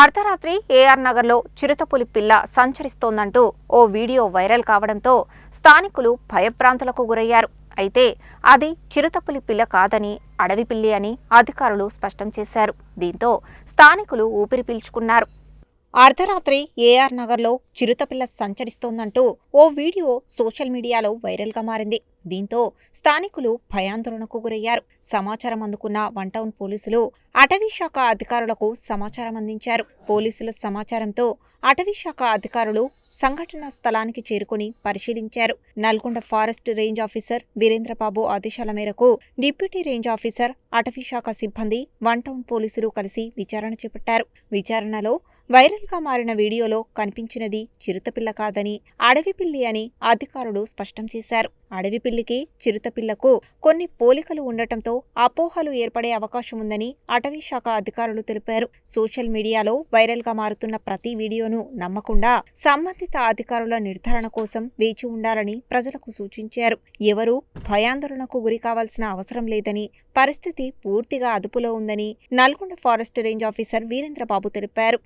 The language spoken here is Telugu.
అర్ధరాత్రి ఏఆర్ నగర్లో చిరుతపులి పిల్ల సంచరిస్తోందంటూ ఓ వీడియో వైరల్ కావడంతో స్థానికులు భయభ్రాంతులకు గురయ్యారు. అయితే అది చిరుతపులి పిల్ల కాదని, అడవి పిల్లి అని అధికారులు స్పష్టం చేశారు. దీంతో స్థానికులు ఊపిరి పీల్చుకున్నారు. అర్ధరాత్రి ఏఆర్ నగర్లో చిరుతపిల్ల సంచరిస్తోందంటూ ఓ వీడియో సోషల్ మీడియాలో వైరల్గా మారింది. దీంతో స్థానికులు భయాందోళనకు గురయ్యారు. సమాచారం అందుకున్న వన్ టౌన్ పోలీసులు అటవీశాఖ అధికారులకు సమాచారం అందించారు. పోలీసుల సమాచారంతో అటవీశాఖ అధికారులు సంఘటనా స్థలానికి చేరుకుని పరిశీలించారు. Nalgonda forest range officer Veerendra Babu ఆదేశాల మేరకు డిప్యూటీ రేంజ్ ఆఫీసర్, అటవీశాఖ సిబ్బంది, వన్ టౌన్ పోలీసులు కలిసి విచారణ చేపట్టారు. విచారణలో వైరల్గా మారిన వీడియోలో కనిపించినది చిరుతపిల్ల కాదని, అడవి పిల్లి అని అధికారులు స్పష్టం చేశారు. అడవి పిల్లికి చిరుతపిల్లకు కొన్ని పోలికలు ఉండటంతో అపోహలు ఏర్పడే అవకాశం ఉందని అటవీశాఖ అధికారులు తెలిపారు. సోషల్ మీడియాలో వైరల్గా మారుతున్న ప్రతి వీడియోను నమ్మకుండా సంబంధిత అధికారుల నిర్ధారణ కోసం వేచి ఉండాలని ప్రజలకు సూచించారు. ఎవరూ భయాందోళనకు గురి కావాల్సిన అవసరం లేదని, పరిస్థితి పూర్తిగా అదుపులో ఉందని Nalgonda forest range officer Veerendra Babu తెలిపారు.